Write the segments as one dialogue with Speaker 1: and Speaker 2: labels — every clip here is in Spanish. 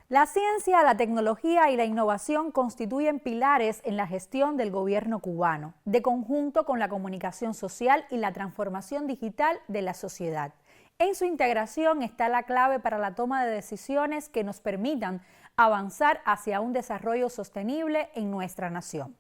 Speaker 1: La ciencia, la tecnología y la innovación constituyen pilares en la gestión del gobierno cubano, de conjunto con la comunicación social y la transformación digital de la sociedad. En su integración está la clave para la toma de decisiones que nos permitan avanzar hacia un desarrollo sostenible en nuestra nación.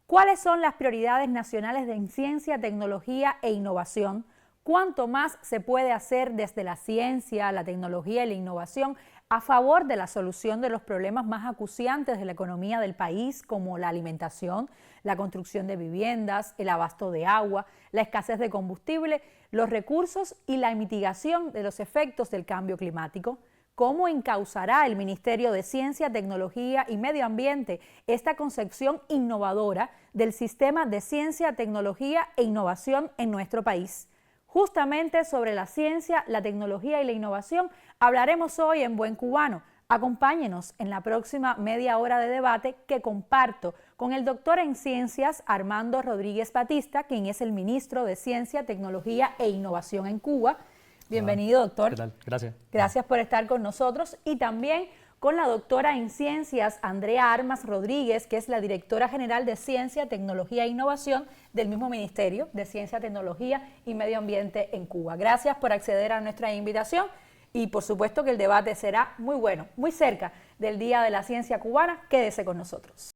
Speaker 1: ¿Cuáles son las prioridades nacionales en ciencia, tecnología e innovación? ¿Cuánto más se puede hacer desde la ciencia, la tecnología y la innovación a favor de la solución de los problemas más acuciantes de la economía del país, como la alimentación, la construcción de viviendas, el abasto de agua, la escasez de combustible, los recursos y la mitigación de los efectos del cambio climático? ¿Cómo encauzará el Ministerio de Ciencia, Tecnología y Medio Ambiente esta concepción innovadora del sistema de ciencia, tecnología e innovación en nuestro país? Justamente sobre la ciencia, la tecnología y la innovación hablaremos hoy en Buen Cubano. Acompáñenos en la próxima media hora de debate que comparto con el doctor en Ciencias Armando Rodríguez Batista, quien es el ministro de Ciencia, Tecnología e Innovación en Cuba. Bienvenido, doctor.
Speaker 2: ¿Qué tal? Gracias.
Speaker 1: Gracias por estar con nosotros. Y también con la doctora en Ciencias, Andrea Armas Rodríguez, que es la directora general de Ciencia, Tecnología e Innovación del mismo Ministerio de Ciencia, Tecnología y Medio Ambiente en Cuba. Gracias por acceder a nuestra invitación y por supuesto que el debate será muy bueno, muy cerca del Día de la Ciencia Cubana. Quédese con nosotros.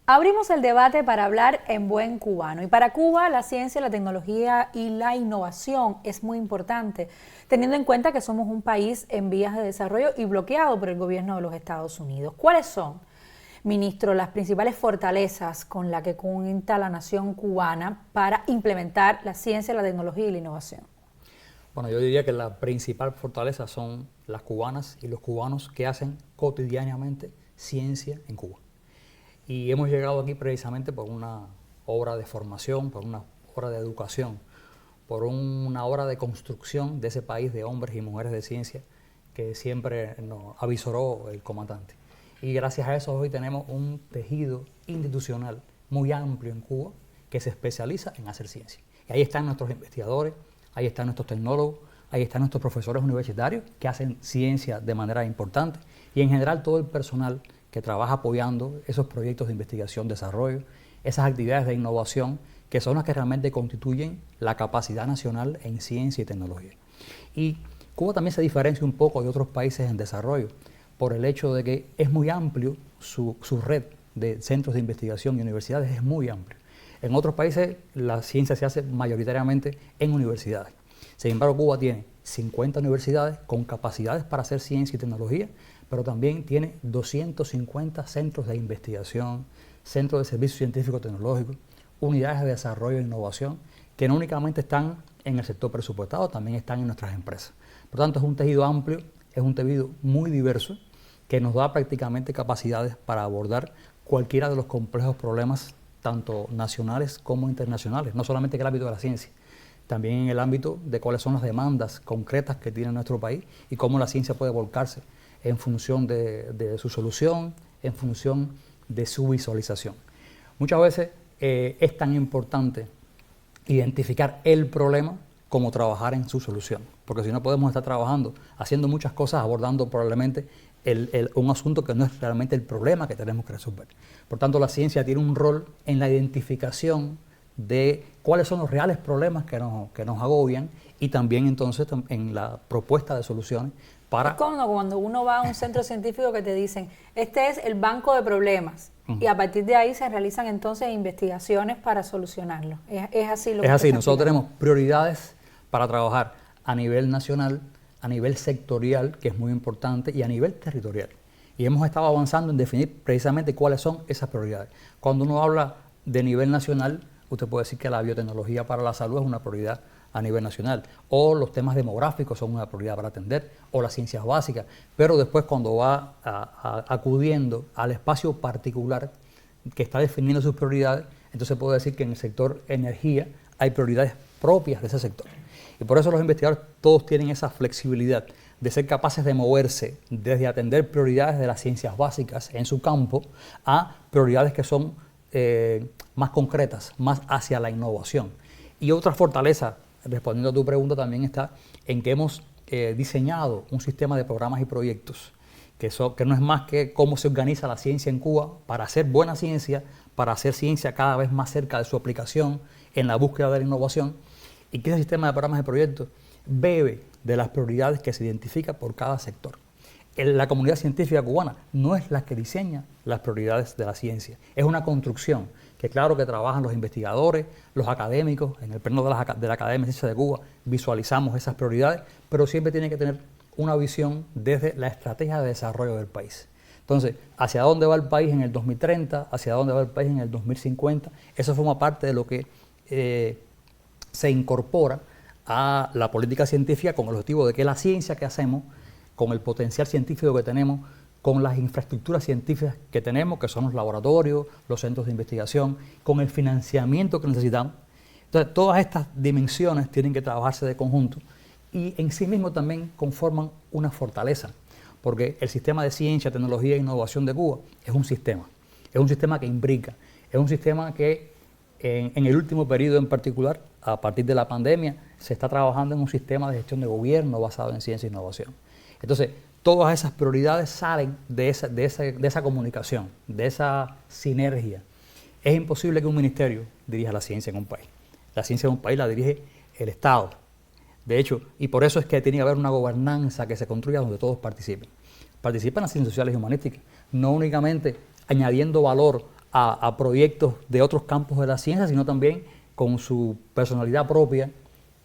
Speaker 1: Abrimos el debate para hablar en buen cubano. Y para Cuba, la ciencia, la tecnología y la innovación es muy importante, teniendo en cuenta que somos un país en vías de desarrollo y bloqueado por el gobierno de los Estados Unidos. ¿Cuáles son, ministro, las principales fortalezas con las que cuenta la nación cubana para implementar la ciencia, la tecnología y la innovación?
Speaker 2: Bueno, yo diría que la principal fortaleza son las cubanas y los cubanos que hacen cotidianamente ciencia en Cuba. Y hemos llegado aquí precisamente por una obra de formación, por una obra de educación, por una obra de construcción de ese país de hombres y mujeres de ciencia que siempre nos avisoró el comandante. Y gracias a eso hoy tenemos un tejido institucional muy amplio en Cuba que se especializa en hacer ciencia. Y ahí están nuestros investigadores, ahí están nuestros tecnólogos, ahí están nuestros profesores universitarios que hacen ciencia de manera importante y en general todo el personal que trabaja apoyando esos proyectos de investigación, desarrollo, esas actividades de innovación que son las que realmente constituyen la capacidad nacional en ciencia y tecnología. Y Cuba también se diferencia un poco de otros países en desarrollo por el hecho de que es muy amplio, su red de centros de investigación y universidades es muy amplio. En otros países la ciencia se hace mayoritariamente en universidades. Sin embargo, Cuba tiene 50 universidades con capacidades para hacer ciencia y tecnología, pero también tiene 250 centros de investigación, centros de servicios científicos tecnológicos, unidades de desarrollo e innovación, que no únicamente están en el sector presupuestado, también están en nuestras empresas. Por tanto, es un tejido amplio, es un tejido muy diverso, que nos da prácticamente capacidades para abordar cualquiera de los complejos problemas, tanto nacionales como internacionales, no solamente en el ámbito de la ciencia, también en el ámbito de cuáles son las demandas concretas que tiene nuestro país y cómo la ciencia puede volcarse en función de su solución, en función de su visualización. Muchas veces es tan importante identificar el problema como trabajar en su solución, porque si no podemos estar trabajando, haciendo muchas cosas, abordando probablemente un asunto que no es realmente el problema que tenemos que resolver. Por tanto, la ciencia tiene un rol en la identificación de cuáles son los reales problemas que nos agobian y también entonces en la propuesta de soluciones para...
Speaker 1: Es como cuando uno va a un centro científico que te dicen, este es el banco de problemas, y a partir de ahí se realizan entonces investigaciones para solucionarlos. Es así lo que...
Speaker 2: Es así, nosotros tenemos prioridades para trabajar a nivel nacional, a nivel sectorial, que es muy importante, y a nivel territorial. Y hemos estado avanzando en definir precisamente cuáles son esas prioridades. Cuando uno habla de nivel nacional, usted puede decir que la biotecnología para la salud es una prioridad a nivel nacional, o los temas demográficos son una prioridad para atender, o las ciencias básicas, pero después cuando va acudiendo al espacio particular que está definiendo sus prioridades, entonces puede decir que en el sector energía hay prioridades propias de ese sector. Y por eso los investigadores todos tienen esa flexibilidad de ser capaces de moverse desde atender prioridades de las ciencias básicas en su campo a prioridades que son más concretas, más hacia la innovación. Y otra fortaleza, respondiendo a tu pregunta, también está en que hemos diseñado un sistema de programas y proyectos que no es más que cómo se organiza la ciencia en Cuba para hacer buena ciencia, para hacer ciencia cada vez más cerca de su aplicación en la búsqueda de la innovación, y que ese sistema de programas y proyectos bebe de las prioridades que se identifica por cada sector. La comunidad científica cubana no es la que diseña las prioridades de la ciencia, es una construcción que claro que trabajan los investigadores, los académicos, en el pleno de la Academia de Ciencias de Cuba visualizamos esas prioridades, pero siempre tiene que tener una visión desde la estrategia de desarrollo del país. Entonces, ¿hacia dónde va el país en el 2030? ¿Hacia dónde va el país en el 2050? Eso forma parte de lo que se incorpora a la política científica con el objetivo de que la ciencia que hacemos, con el potencial científico que tenemos, con las infraestructuras científicas que tenemos, que son los laboratorios, los centros de investigación, con el financiamiento que necesitamos. Entonces, todas estas dimensiones tienen que trabajarse de conjunto y en sí mismo también conforman una fortaleza, porque el sistema de ciencia, tecnología e innovación de Cuba es un sistema que imbrica, es un sistema que en el último periodo en particular, a partir de la pandemia, se está trabajando en un sistema de gestión de gobierno basado en ciencia e innovación. Entonces, todas esas prioridades salen de esa comunicación, de esa sinergia. Es imposible que un ministerio dirija la ciencia en un país. La ciencia en un país la dirige el Estado. De hecho, y por eso es que tiene que haber una gobernanza que se construya donde todos participen. Participan las ciencias sociales y humanísticas, no únicamente añadiendo valor a proyectos de otros campos de la ciencia, sino también con su personalidad propia,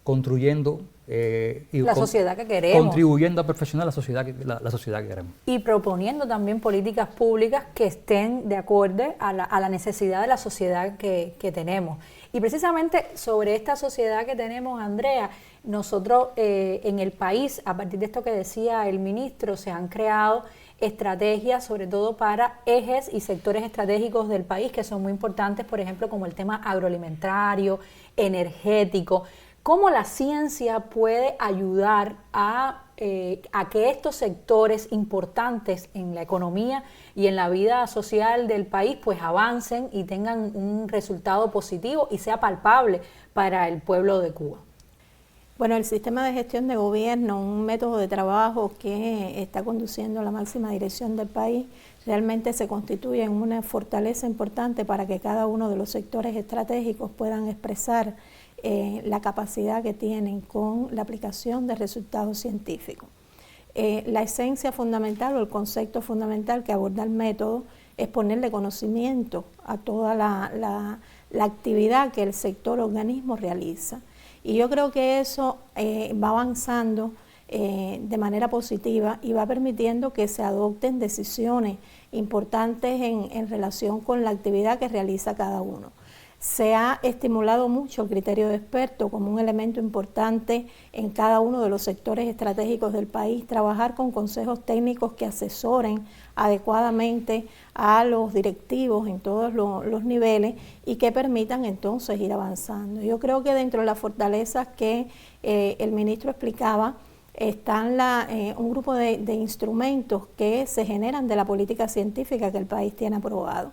Speaker 2: construyendo
Speaker 1: la sociedad que queremos,
Speaker 2: contribuyendo a perfeccionar la sociedad que queremos.
Speaker 1: Y proponiendo también políticas públicas que estén de acuerdo a la necesidad de la sociedad que tenemos. Y precisamente sobre esta sociedad que tenemos, Andrea, nosotros en el país, a partir de esto que decía el ministro, se han creado estrategias, sobre todo para ejes y sectores estratégicos del país que son muy importantes, por ejemplo, como el tema agroalimentario, energético. ¿Cómo la ciencia puede ayudar a que estos sectores importantes en la economía y en la vida social del país pues avancen y tengan un resultado positivo y sea palpable para el pueblo de Cuba?
Speaker 3: Bueno, el sistema de gestión de gobierno, un método de trabajo que está conduciendo a la máxima dirección del país, realmente se constituye en una fortaleza importante para que cada uno de los sectores estratégicos puedan expresar la capacidad que tienen con la aplicación de resultados científicos. La esencia fundamental o el concepto fundamental que aborda el método es ponerle conocimiento a toda la actividad que el sector organismo realiza. Y yo creo que eso va avanzando de manera positiva y va permitiendo que se adopten decisiones importantes en relación con la actividad que realiza cada uno. Se ha estimulado mucho el criterio de experto como un elemento importante en cada uno de los sectores estratégicos del país, trabajar con consejos técnicos que asesoren adecuadamente a los directivos en todos los niveles y que permitan entonces ir avanzando. Yo creo que dentro de las fortalezas que el ministro explicaba, están un grupo de instrumentos que se generan de la política científica que el país tiene aprobado.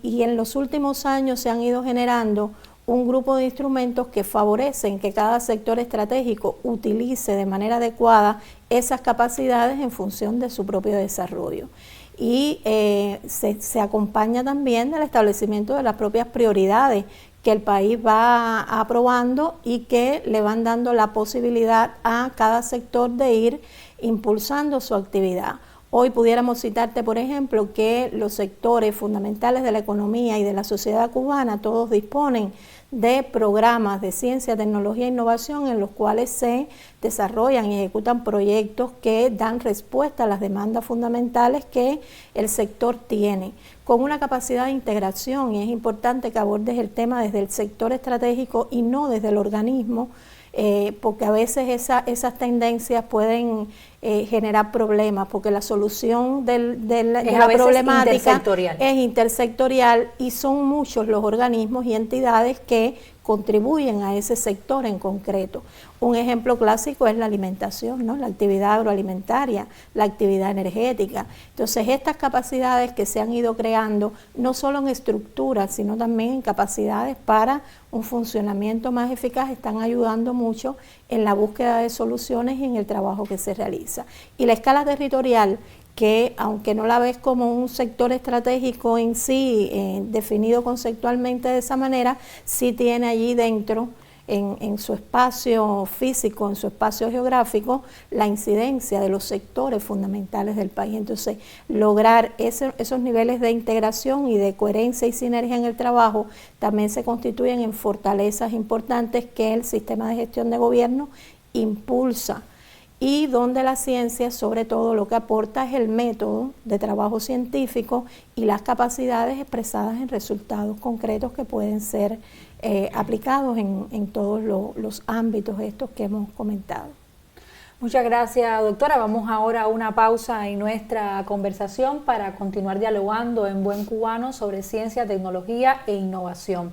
Speaker 3: Y en los últimos años se han ido generando un grupo de instrumentos que favorecen que cada sector estratégico utilice de manera adecuada esas capacidades en función de su propio desarrollo. Y se acompaña también del establecimiento de las propias prioridades que el país va aprobando y que le van dando la posibilidad a cada sector de ir impulsando su actividad. Hoy pudiéramos citarte, por ejemplo, que los sectores fundamentales de la economía y de la sociedad cubana todos disponen de programas de ciencia, tecnología e innovación en los cuales se desarrollan y ejecutan proyectos que dan respuesta a las demandas fundamentales que el sector tiene, con una capacidad de integración, y es importante que abordes el tema desde el sector estratégico y no desde el organismo, porque a veces esas tendencias pueden generar problemas, porque la solución de la problemática es intersectorial y son muchos los organismos y entidades que contribuyen a ese sector en concreto. Un ejemplo clásico es la alimentación, ¿no? La actividad agroalimentaria, la actividad energética. Entonces, estas capacidades que se han ido creando, no solo en estructuras, sino también en capacidades para un funcionamiento más eficaz, están ayudando mucho en la búsqueda de soluciones y en el trabajo que se realiza. Y la escala territorial, que aunque no la ves como un sector estratégico en sí, definido conceptualmente de esa manera, sí tiene allí dentro, en su espacio físico, en su espacio geográfico, la incidencia de los sectores fundamentales del país. Entonces, lograr esos niveles de integración y de coherencia y sinergia en el trabajo también se constituyen en fortalezas importantes que el sistema de gestión de gobierno impulsa, y donde la ciencia, sobre todo, lo que aporta es el método de trabajo científico y las capacidades expresadas en resultados concretos que pueden ser aplicados en todos los ámbitos estos que hemos comentado.
Speaker 1: Muchas gracias, doctora. Vamos ahora a una pausa en nuestra conversación para continuar dialogando en Buen Cubano sobre ciencia, tecnología e innovación.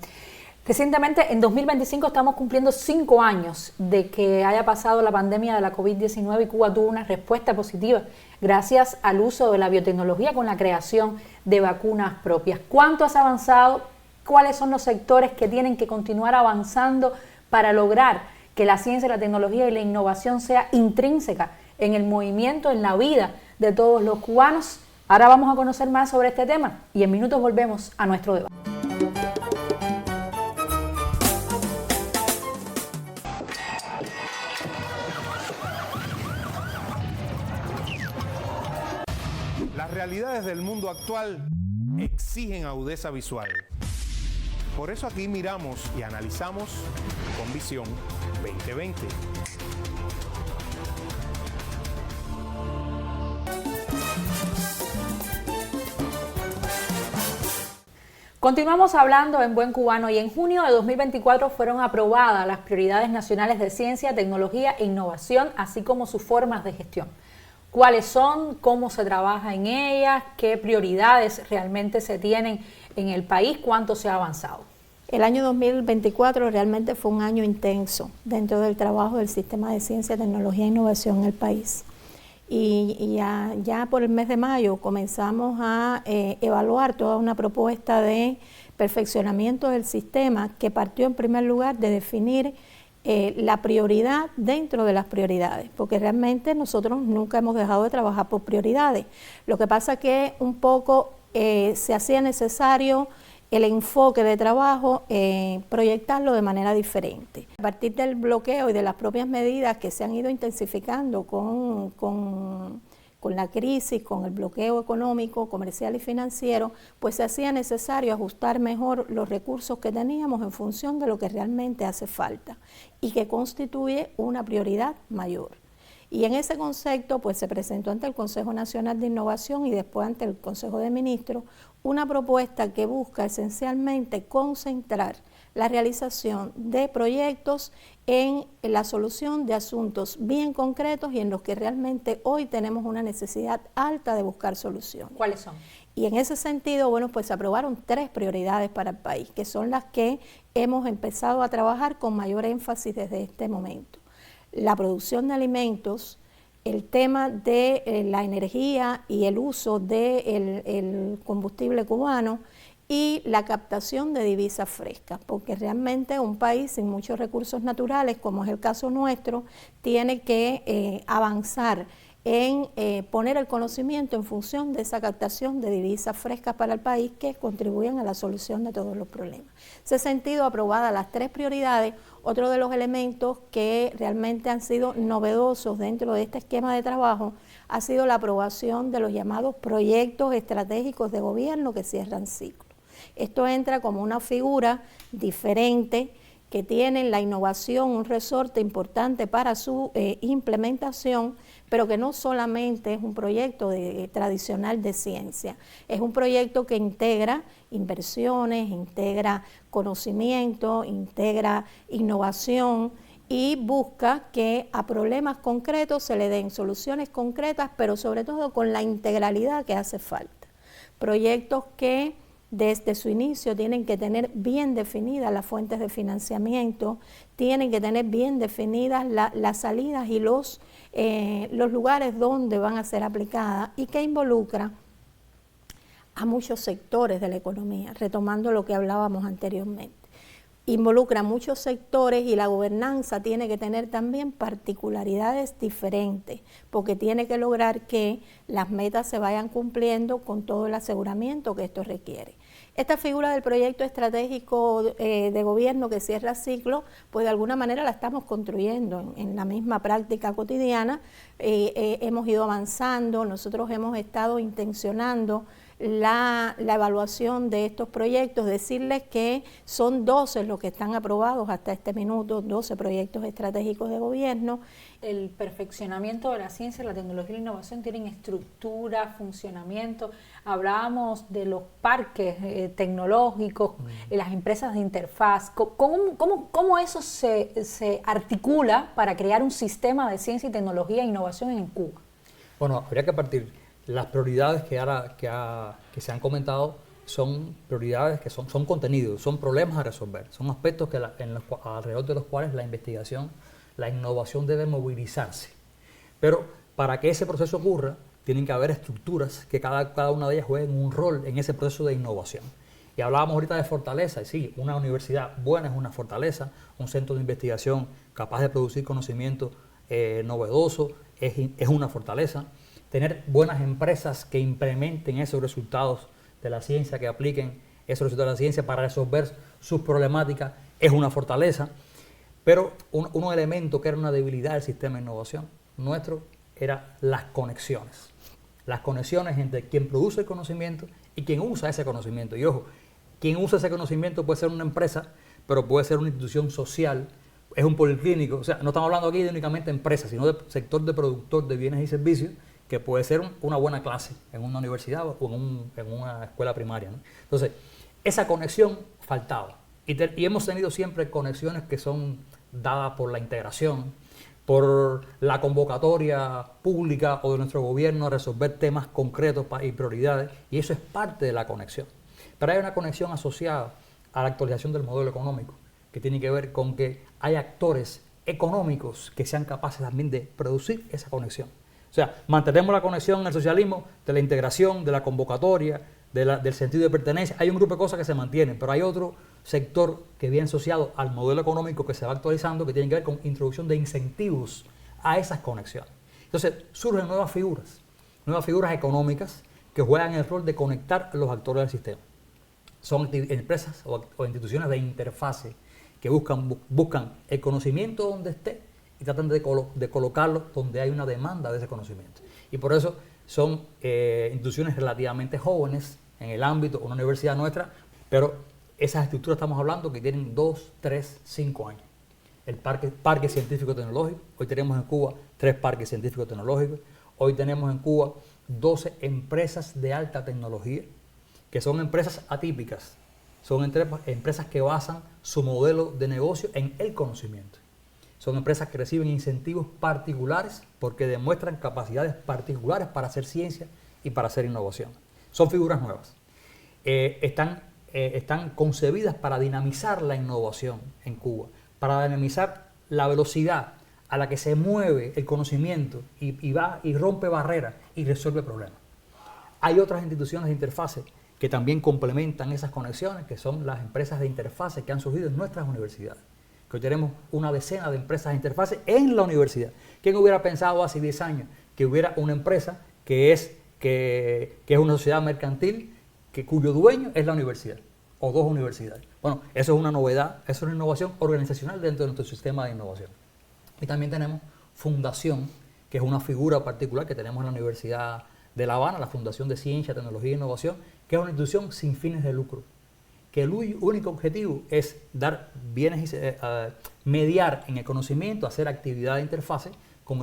Speaker 1: Recientemente, en 2025, estamos cumpliendo 5 años de que haya pasado la pandemia de la COVID-19 y Cuba tuvo una respuesta positiva gracias al uso de la biotecnología con la creación de vacunas propias. ¿Cuánto has avanzado? ¿Cuáles son los sectores que tienen que continuar avanzando para lograr que la ciencia, la tecnología y la innovación sea intrínseca en el movimiento, en la vida de todos los cubanos? Ahora vamos a conocer más sobre este tema y en minutos volvemos a nuestro debate.
Speaker 4: Las realidades del mundo actual exigen agudeza visual. Por eso aquí miramos y analizamos con Visión 2020.
Speaker 1: Continuamos hablando en Buen Cubano y en junio de 2024 fueron aprobadas las prioridades nacionales de ciencia, tecnología e innovación, así como sus formas de gestión. ¿Cuáles son? ¿Cómo se trabaja en ellas? ¿Qué prioridades realmente se tienen en el país? ¿Cuánto se ha avanzado?
Speaker 3: El año 2024 realmente fue un año intenso dentro del trabajo del sistema de ciencia, tecnología e innovación en el país. Y ya por el mes de mayo comenzamos a evaluar toda una propuesta de perfeccionamiento del sistema que partió en primer lugar de definir la prioridad dentro de las prioridades, porque realmente nosotros nunca hemos dejado de trabajar por prioridades. Lo que pasa es que un poco se hacía necesario el enfoque de trabajo, proyectarlo de manera diferente. A partir del bloqueo y de las propias medidas que se han ido intensificando con la crisis, con el bloqueo económico, comercial y financiero, pues se hacía necesario ajustar mejor los recursos que teníamos en función de lo que realmente hace falta y que constituye una prioridad mayor. Y en ese concepto, pues se presentó ante el Consejo Nacional de Innovación y después ante el Consejo de Ministros una propuesta que busca esencialmente concentrar la realización de proyectos en la solución de asuntos bien concretos y en los que realmente hoy tenemos una necesidad alta de buscar soluciones.
Speaker 1: ¿Cuáles son?
Speaker 3: Y en ese sentido, bueno, pues se aprobaron 3 prioridades para el país, que son las que hemos empezado a trabajar con mayor énfasis desde este momento. La producción de alimentos, el tema de la energía y el uso del combustible cubano y la captación de divisas frescas, porque realmente un país sin muchos recursos naturales, como es el caso nuestro, tiene que avanzar en poner el conocimiento en función de esa captación de divisas frescas para el país que contribuyen a la solución de todos los problemas. En ese sentido, aprobadas las 3 prioridades, otro de los elementos que realmente han sido novedosos dentro de este esquema de trabajo ha sido la aprobación de los llamados proyectos estratégicos de gobierno que cierran ciclo. Esto entra como una figura diferente que tiene la innovación un resorte importante para su implementación, pero que no solamente es un proyecto tradicional de ciencia, es un proyecto que integra inversiones, integra conocimiento, integra innovación y busca que a problemas concretos se le den soluciones concretas, pero sobre todo con la integralidad que hace falta. Proyectos que desde su inicio tienen que tener bien definidas las fuentes de financiamiento, tienen que tener bien definidas las salidas y los lugares donde van a ser aplicadas, y que involucra a muchos sectores de la economía, retomando lo que hablábamos anteriormente. Involucra muchos sectores y la gobernanza tiene que tener también particularidades diferentes, porque tiene que lograr que las metas se vayan cumpliendo con todo el aseguramiento que esto requiere. Esta figura del proyecto estratégico de gobierno que cierra ciclo, pues de alguna manera la estamos construyendo en la misma práctica cotidiana. Hemos ido avanzando, nosotros hemos estado intencionando la evaluación de estos proyectos, decirles que son 12 los que están aprobados hasta este minuto, 12 proyectos estratégicos de gobierno.
Speaker 1: El perfeccionamiento de la ciencia, la tecnología y la innovación tienen estructura, funcionamiento. Hablábamos de los parques tecnológicos, las empresas de interfaz. ¿Cómo eso se articula para crear un sistema de ciencia y tecnología e innovación en Cuba?
Speaker 2: Bueno, habría que partir. Las prioridades que se han comentado son prioridades que son contenidos, son problemas a resolver, son aspectos alrededor de los cuales la investigación, la innovación debe movilizarse. Pero para que ese proceso ocurra, tienen que haber estructuras que cada una de ellas jueguen un rol en ese proceso de innovación. Y hablábamos ahorita de fortaleza, y sí, una universidad buena es una fortaleza, un centro de investigación capaz de producir conocimiento novedoso es una fortaleza. Tener buenas empresas que implementen esos resultados de la ciencia, que apliquen esos resultados de la ciencia para resolver sus problemáticas, es una fortaleza. Pero un elemento que era una debilidad del sistema de innovación nuestro era las conexiones. Las conexiones entre quien produce el conocimiento y quien usa ese conocimiento. Y ojo, quien usa ese conocimiento puede ser una empresa, pero puede ser una institución social, es un policlínico. O sea, no estamos hablando aquí de únicamente empresas, sino de sector de productor de bienes y servicios, que puede ser una buena clase en una universidad o en una escuela primaria, ¿no? Entonces, esa conexión faltaba. Y hemos tenido siempre conexiones que son dadas por la integración, por la convocatoria pública o de nuestro gobierno a resolver temas concretos y prioridades, y eso es parte de la conexión. Pero hay una conexión asociada a la actualización del modelo económico, que tiene que ver con que hay actores económicos que sean capaces también de producir esa conexión. O sea, mantenemos la conexión en el socialismo de la integración, de la convocatoria, del sentido de pertenencia. Hay un grupo de cosas que se mantienen, pero hay otro sector que viene asociado al modelo económico que se va actualizando, que tiene que ver con introducción de incentivos a esas conexiones. Entonces, surgen nuevas figuras económicas que juegan el rol de conectar a los actores del sistema. Son empresas o instituciones de interfase que buscan el conocimiento donde esté y tratan de colocarlo donde hay una demanda de ese conocimiento. Y por eso son instituciones relativamente jóvenes en el ámbito de una universidad nuestra, pero esas estructuras estamos hablando que tienen 2, 3, 5 años. El parque científico-tecnológico, hoy tenemos en Cuba 3 parques científico-tecnológicos, hoy tenemos en Cuba 12 empresas de alta tecnología, que son empresas atípicas, son empresas que basan su modelo de negocio en el conocimiento. Son empresas que reciben incentivos particulares porque demuestran capacidades particulares para hacer ciencia y para hacer innovación. Son figuras nuevas. Están concebidas para dinamizar la innovación en Cuba, para dinamizar la velocidad a la que se mueve el conocimiento y va y rompe barreras y resuelve problemas. Hay otras instituciones de interfase que también complementan esas conexiones, que son las empresas de interfase que han surgido en nuestras universidades. Que hoy tenemos una decena de empresas de interfase en la universidad. ¿Quién hubiera pensado hace 10 años que hubiera una empresa que es una sociedad mercantil cuyo dueño es la universidad o 2 universidades? Bueno, eso es una novedad, eso es una innovación organizacional dentro de nuestro sistema de innovación. Y también tenemos Fundación, que es una figura particular que tenemos en la Universidad de La Habana, la Fundación de Ciencia, Tecnología e Innovación, que es una institución sin fines de lucro, que el único objetivo es dar bienes, mediar en el conocimiento, hacer actividad de interfase con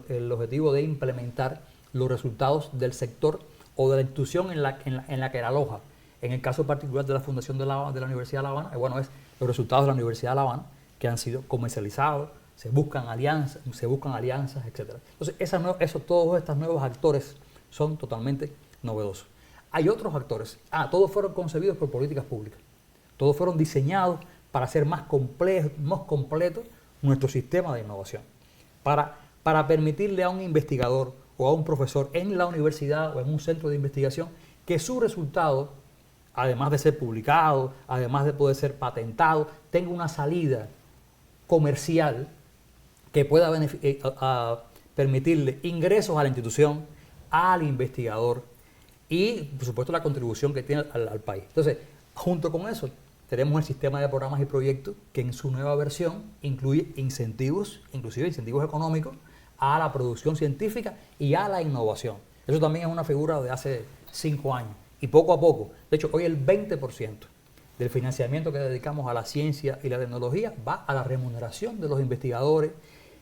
Speaker 2: el objetivo de implementar los resultados del sector o de la institución en la que la aloja. En el caso particular de la Fundación de la Universidad de La Habana, es los resultados de la Universidad de La Habana que han sido comercializados, se buscan alianzas, etc. Entonces, todos estos nuevos actores son totalmente novedosos. hay otros actores. Todos fueron concebidos por políticas públicas. Todos fueron diseñados para hacer más completo nuestro sistema de innovación. Para permitirle a un investigador o a un profesor en la universidad o en un centro de investigación que su resultado, además de ser publicado, además de poder ser patentado, tenga una salida comercial que pueda permitirle ingresos a la institución, al investigador y, por supuesto, la contribución que tiene al país. Entonces, junto con eso, tenemos el sistema de programas y proyectos que en su nueva versión incluye incentivos, inclusive incentivos económicos, a la producción científica y a la innovación. Eso también es una figura de hace 5 años. Y poco a poco, de hecho, hoy el 20% del financiamiento que dedicamos a la ciencia y la tecnología va a la remuneración de los investigadores,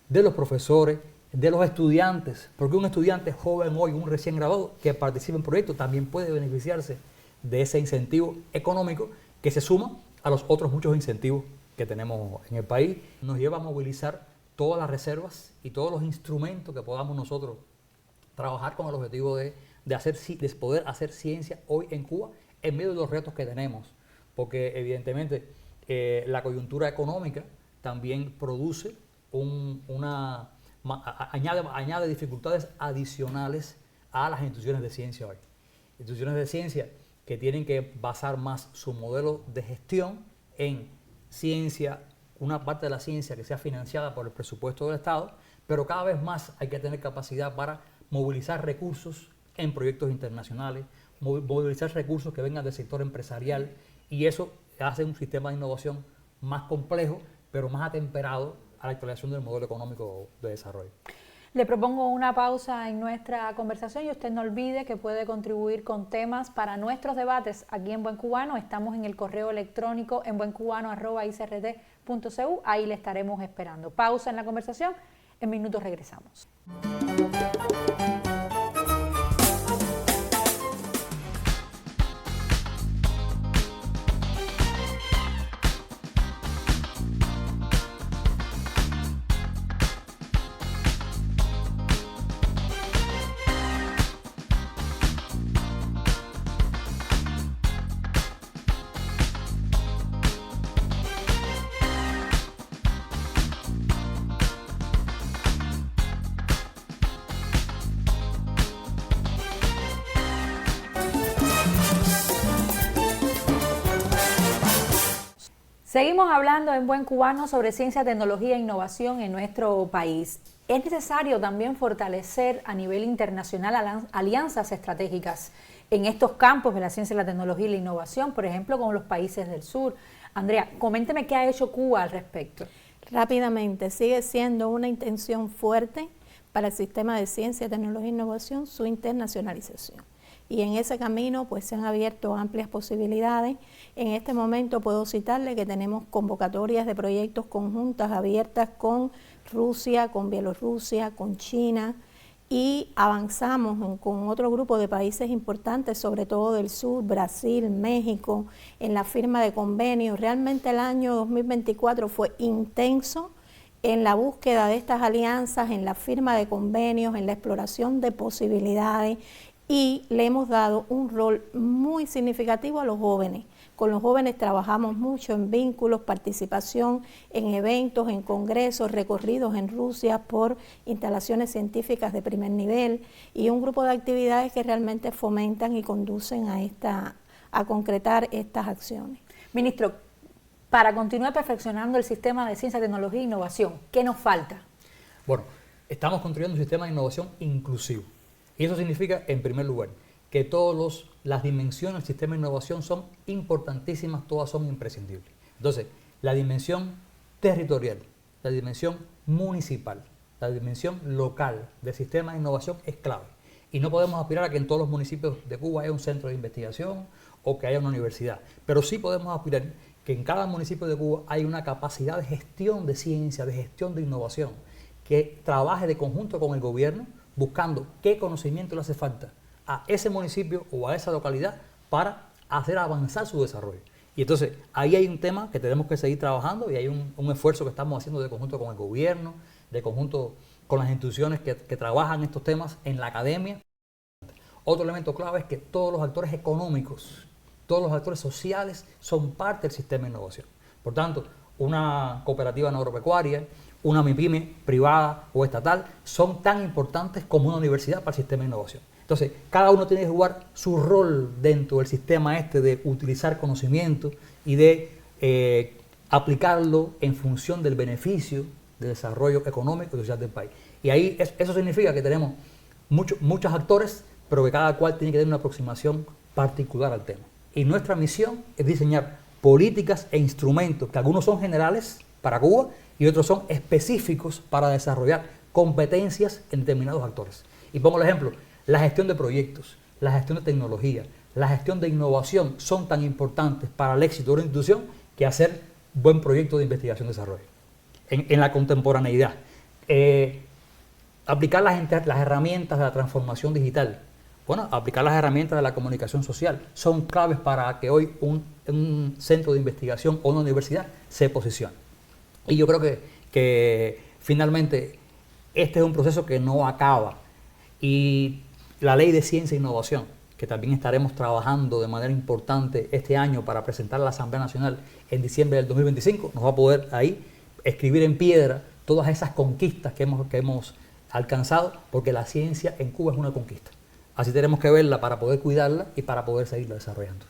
Speaker 2: de los profesores, de los estudiantes, porque un estudiante joven hoy, un recién graduado que participa en proyectos, también puede beneficiarse de ese incentivo económico que se suma a los otros muchos incentivos que tenemos en el país. Nos lleva a movilizar todas las reservas y todos los instrumentos que podamos nosotros trabajar con el objetivo de poder hacer ciencia hoy en Cuba en medio de los retos que tenemos, porque evidentemente la coyuntura económica también produce añade dificultades adicionales a las instituciones de ciencia hoy. Instituciones de ciencia que tienen que basar más su modelo de gestión en ciencia, una parte de la ciencia que sea financiada por el presupuesto del Estado, pero cada vez más hay que tener capacidad para movilizar recursos en proyectos internacionales, movilizar recursos que vengan del sector empresarial, y eso hace un sistema de innovación más complejo, pero más atemperado a la actualización del modelo económico de desarrollo.
Speaker 1: Le propongo una pausa en nuestra conversación y usted no olvide que puede contribuir con temas para nuestros debates aquí en Buen Cubano. Estamos en el correo electrónico en buencubano@icrt.cu, ahí le estaremos esperando. Pausa en la conversación, en minutos regresamos. Seguimos hablando en Buen Cubano sobre ciencia, tecnología e innovación en nuestro país. Es necesario también fortalecer a nivel internacional alianzas estratégicas en estos campos de la ciencia, la tecnología y la innovación, por ejemplo, con los países del sur. Andrea, coménteme qué ha hecho Cuba al respecto.
Speaker 3: Rápidamente, sigue siendo una intención fuerte para el sistema de ciencia, tecnología e innovación su internacionalización. Y en ese camino pues se han abierto amplias posibilidades. En este momento puedo citarle que tenemos convocatorias de proyectos conjuntas abiertas con Rusia, con Bielorrusia, con China, y avanzamos con otro grupo de países importantes, sobre todo del sur, Brasil, México, en la firma de convenios. Realmente el año 2024 fue intenso en la búsqueda de estas alianzas, en la firma de convenios, en la exploración de posibilidades, y le hemos dado un rol muy significativo a los jóvenes. Con los jóvenes trabajamos mucho en vínculos, participación en eventos, en congresos, recorridos en Rusia por instalaciones científicas de primer nivel, y un grupo de actividades que realmente fomentan y conducen a concretar estas acciones.
Speaker 1: Ministro, para continuar perfeccionando el sistema de ciencia, tecnología e innovación, ¿qué nos falta?
Speaker 2: Bueno, estamos construyendo un sistema de innovación inclusivo. Y eso significa, en primer lugar, que todas las dimensiones del sistema de innovación son importantísimas, todas son imprescindibles. Entonces, la dimensión territorial, la dimensión municipal, la dimensión local del sistema de innovación es clave. Y no podemos aspirar a que en todos los municipios de Cuba haya un centro de investigación o que haya una universidad. Pero sí podemos aspirar que en cada municipio de Cuba haya una capacidad de gestión de ciencia, de gestión de innovación, que trabaje de conjunto con el gobierno, buscando qué conocimiento le hace falta a ese municipio o a esa localidad para hacer avanzar su desarrollo. Y entonces ahí hay un tema que tenemos que seguir trabajando, y hay un esfuerzo que estamos haciendo de conjunto con el gobierno, de conjunto con las instituciones que trabajan estos temas en la academia. Otro elemento clave es que todos los actores económicos, todos los actores sociales son parte del sistema de innovación. Por tanto, una cooperativa agropecuaria, una MIPYME privada o estatal son tan importantes como una universidad para el sistema de innovación. Entonces, cada uno tiene que jugar su rol dentro del sistema de utilizar conocimiento y de aplicarlo en función del beneficio del desarrollo económico y social del país. Y ahí eso significa que tenemos muchos actores, pero que cada cual tiene que tener una aproximación particular al tema. Y nuestra misión es diseñar políticas e instrumentos que algunos son generales para Cuba y otros son específicos para desarrollar competencias en determinados actores. Y pongo el ejemplo, la gestión de proyectos, la gestión de tecnología, la gestión de innovación son tan importantes para el éxito de una institución que hacer buen proyecto de investigación y desarrollo. En la contemporaneidad, aplicar las herramientas de la transformación digital, bueno, aplicar las herramientas de la comunicación social son claves para que hoy un centro de investigación o una universidad se posicione. Y yo creo que finalmente este es un proceso que no acaba. Y la Ley de Ciencia e Innovación, que también estaremos trabajando de manera importante este año para presentar a la Asamblea Nacional en diciembre del 2025, nos va a poder ahí escribir en piedra todas esas conquistas que hemos alcanzado, porque la ciencia en Cuba es una conquista. Así tenemos que verla para poder cuidarla y para poder seguirla desarrollando.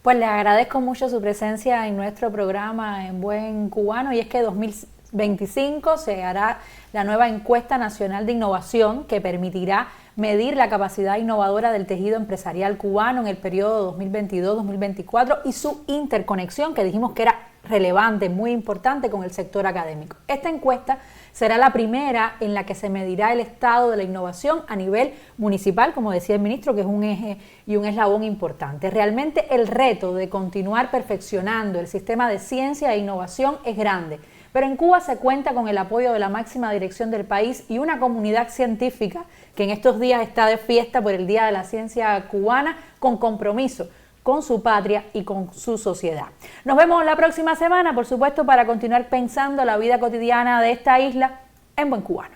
Speaker 1: Pues le agradezco mucho su presencia en nuestro programa en Buen Cubano, y es que 2025 se hará la nueva encuesta nacional de innovación que permitirá medir la capacidad innovadora del tejido empresarial cubano en el periodo 2022-2024 y su interconexión, que dijimos que era relevante, muy importante, con el sector académico. Esta encuesta será la primera en la que se medirá el estado de la innovación a nivel municipal, como decía el ministro, que es un eje y un eslabón importante. Realmente el reto de continuar perfeccionando el sistema de ciencia e innovación es grande, pero en Cuba se cuenta con el apoyo de la máxima dirección del país y una comunidad científica que en estos días está de fiesta por el Día de la Ciencia Cubana, con compromiso con su patria y con su sociedad. Nos vemos la próxima semana, por supuesto, para continuar pensando la vida cotidiana de esta isla en Buen Cubano.